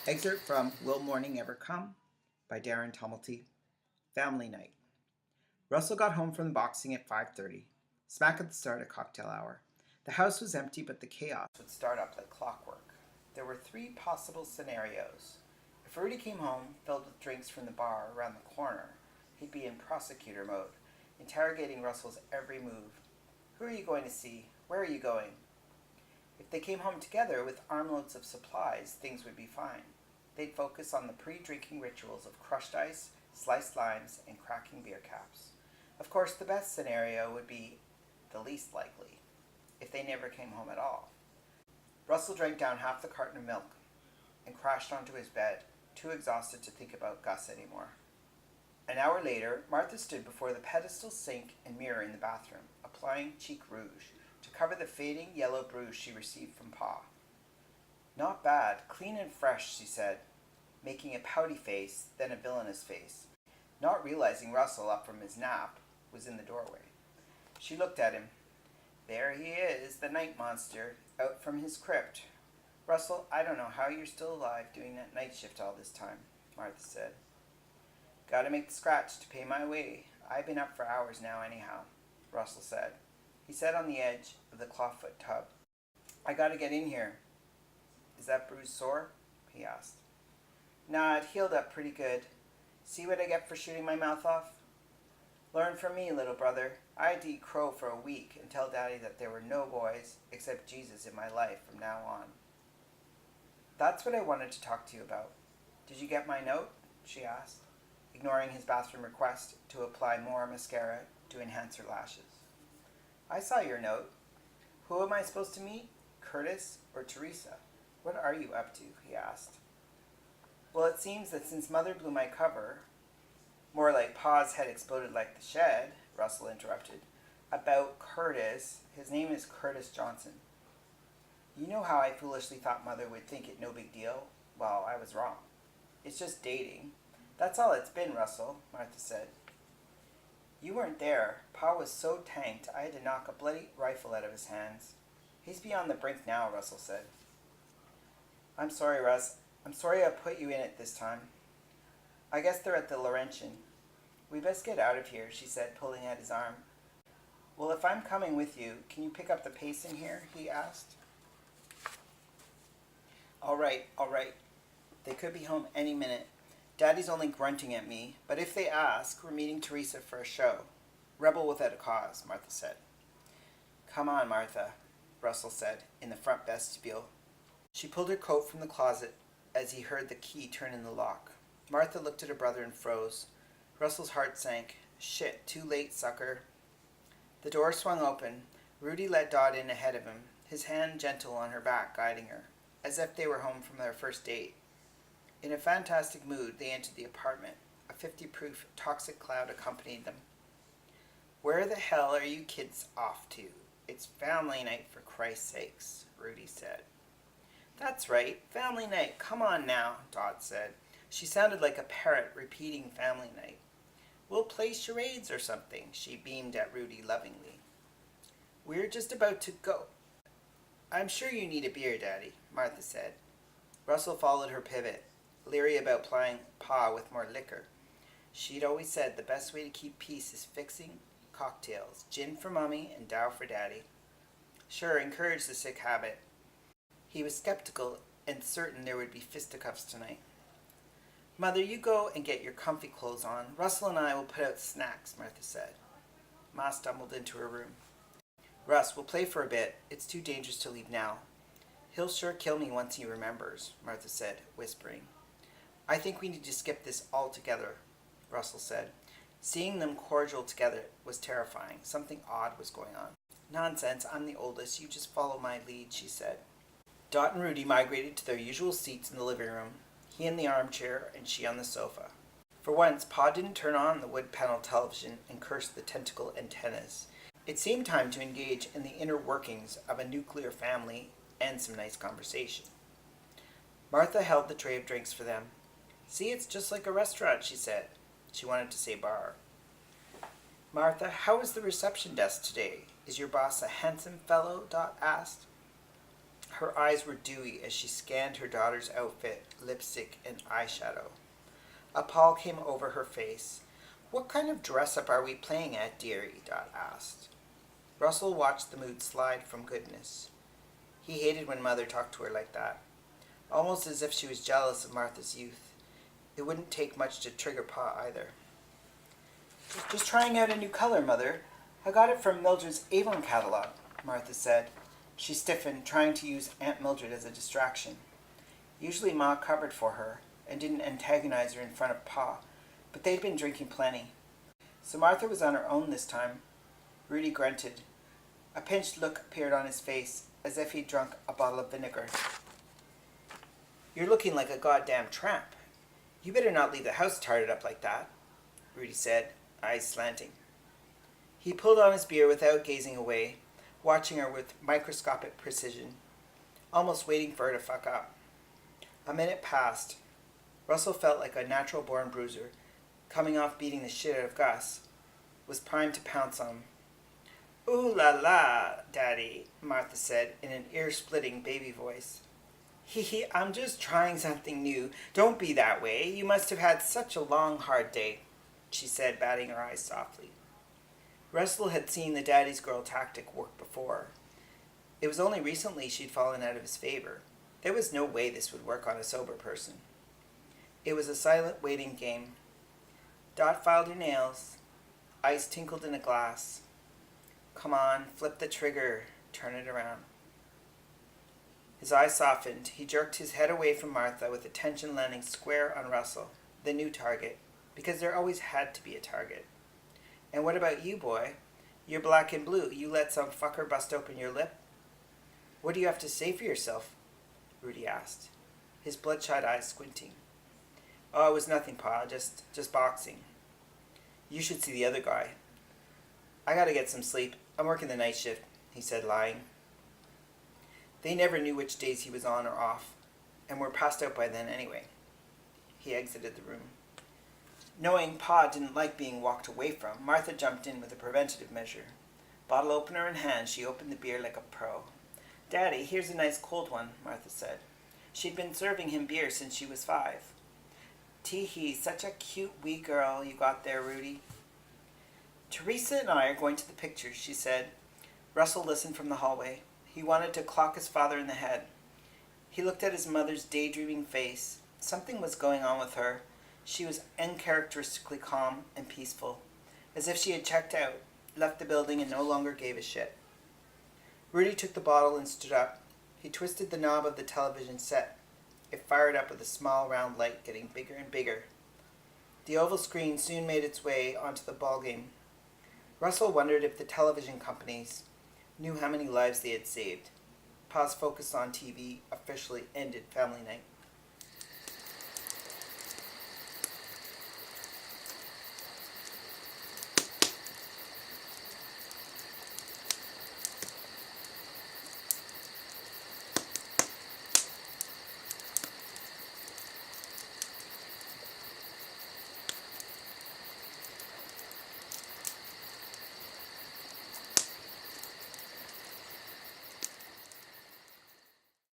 Excerpt from Will Morning Ever Come by Darren Tomalty. Family Night. Russell got home from the boxing at 5:30, smack at the start of cocktail hour. The house was empty, but the chaos would start up like clockwork. There were three possible scenarios. If Rudy came home filled with drinks from the bar around the corner, he'd be in prosecutor mode, interrogating Russell's every move. Who are you going to see? Where are you going? If they came home together with armloads of supplies, things would be fine. They'd focus on the pre-drinking rituals of crushed ice, sliced limes, and cracking beer caps. Of course, the best scenario would be the least likely, if they never came home at all. Russell drank down half the carton of milk and crashed onto his bed, too exhausted to think about Gus anymore. An hour later, Martha stood before the pedestal sink and mirror in the bathroom, applying cheek rouge to cover the fading yellow bruise she received from Pa. Not bad, clean and fresh, she said, making a pouty face, then a villainous face, not realizing Russell, up from his nap, was in the doorway. She looked at him. There he is, the night monster, out from his crypt. Russell, I don't know how you're still alive doing that night shift all this time, Martha said. Gotta make the scratch to pay my way. I've been up for hours now anyhow, Russell said. He sat on the edge of the clawfoot tub. I gotta get in here. Is that bruise sore? He asked. Nah, it healed up pretty good. See what I get for shooting my mouth off? Learn from me, little brother. I had to eat crow for a week and tell Daddy that there were no boys except Jesus in my life from now on. That's what I wanted to talk to you about. Did you get my note? She asked, ignoring his bathroom request to apply more mascara to enhance her lashes. I saw your note. Who am I supposed to meet? Curtis or Teresa? What are you up to? He asked. Well, it seems that since Mother blew my cover, more like Pa's head exploded like the shed, Russell interrupted, about Curtis. His name is Curtis Johnson. You know how I foolishly thought Mother would think it no big deal? Well, I was wrong. It's just dating. That's all it's been, Russell, Martha said. You weren't there. Pa was so tanked I had to knock a bloody rifle out of his hands. He's beyond the brink now, Russell said. I'm sorry, Russ. I'm sorry I put you in it this time. I guess they're at the Laurentian. We best get out of here, she said, pulling at his arm. Well, if I'm coming with you, can you pick up the pace in here? He asked. All right. They could be home any minute. Daddy's only grunting at me, but if they ask, we're meeting Teresa for a show. Rebel without a cause, Martha said. Come on, Martha, Russell said, in the front vestibule. She pulled her coat from the closet as he heard the key turn in the lock. Martha looked at her brother and froze. Russell's heart sank. Shit, too late, sucker. The door swung open. Rudy let Dot in ahead of him, his hand gentle on her back, guiding her, as if they were home from their first date. In a fantastic mood, they entered the apartment. A 50-proof toxic cloud accompanied them. Where the hell are you kids off to? It's family night, for Christ's sakes, Rudy said. That's right, family night. Come on now, Dot said. She sounded like a parrot repeating family night. We'll play charades or something, she beamed at Rudy lovingly. We're just about to go. I'm sure you need a beer, Daddy, Martha said. Russell followed her pivot, leery about plying Pa with more liquor. She'd always said the best way to keep peace is fixing cocktails, gin for Mommy and Dow for Daddy. Sure, encourage the sick habit. He was skeptical and certain there would be fisticuffs tonight. Mother, you go and get your comfy clothes on. Russell and I will put out snacks, Martha said. Ma stumbled into her room. Russ, we'll play for a bit. It's too dangerous to leave now. He'll sure kill me once he remembers, Martha said, whispering. I think we need to skip this altogether, Russell said. Seeing them cordial together was terrifying. Something odd was going on. Nonsense, I'm the oldest. You just follow my lead, she said. Dot and Rudy migrated to their usual seats in the living room, he in the armchair and she on the sofa. For once, Pa didn't turn on the wood panel television and curse the tentacle antennas. It seemed time to engage in the inner workings of a nuclear family and some nice conversation. Martha held the tray of drinks for them. See, it's just like a restaurant, she said. She wanted to say bar. Martha, how is the reception desk today? Is your boss a handsome fellow? Dot asked. Her eyes were dewy as she scanned her daughter's outfit, lipstick, and eyeshadow. A pall came over her face. "What kind of dress-up are we playing at, dearie?" Dot asked. Russell watched the mood slide from goodness. He hated when Mother talked to her like that, almost as if she was jealous of Martha's youth. It wouldn't take much to trigger Pa either. "Just trying out a new color, Mother. I got it from Mildred's Avon catalog," Martha said. She stiffened, trying to use Aunt Mildred as a distraction. Usually Ma covered for her and didn't antagonize her in front of Pa, but they'd been drinking plenty. So Martha was on her own this time. Rudy grunted. A pinched look appeared on his face, as if he'd drunk a bottle of vinegar. "You're looking like a goddamn tramp. You better not leave the house tarted up like that," Rudy said, eyes slanting. He pulled on his beer without gazing away, watching her with microscopic precision, almost waiting for her to fuck up. A minute passed. Russell felt like a natural-born bruiser, coming off beating the shit out of Gus, was primed to pounce on him. "Ooh la la, Daddy," Martha said in an ear-splitting baby voice. "Hee, I'm just trying something new. Don't be that way. You must have had such a long, hard day," she said, batting her eyes softly. Russell had seen the daddy's girl tactic work before. It was only recently she'd fallen out of his favor. There was no way this would work on a sober person. It was a silent waiting game. Dot filed her nails. Ice tinkled in a glass. "Come on, flip the trigger. Turn it around." His eyes softened. He jerked his head away from Martha with attention landing square on Russell, the new target, because there always had to be a target. "And what about you, boy? You're black and blue. You let some fucker bust open your lip?" "What do you have to say for yourself?" Rudy asked, his bloodshot eyes squinting. "Oh, it was nothing, Pa. Just boxing." "You should see the other guy." "I gotta get some sleep. I'm working the night shift," he said, lying. They never knew which days he was on or off, and were passed out by then anyway. He exited the room. Knowing Pa didn't like being walked away from, Martha jumped in with a preventative measure. Bottle opener in hand, she opened the beer like a pro. "Daddy, here's a nice cold one," Martha said. She'd been serving him beer since she was 5. "Tee-hee, such a cute wee girl you got there, Rudy." "Teresa and I are going to the pictures," she said. Russell listened from the hallway. He wanted to clock his father in the head. He looked at his mother's daydreaming face. Something was going on with her. She was uncharacteristically calm and peaceful, as if she had checked out, left the building, and no longer gave a shit. Rudy took the bottle and stood up. He twisted the knob of the television set. It fired up with a small round light getting bigger and bigger. The oval screen soon made its way onto the ballgame. Russell wondered if the television companies knew how many lives they had saved. Pa's focus on TV officially ended family night.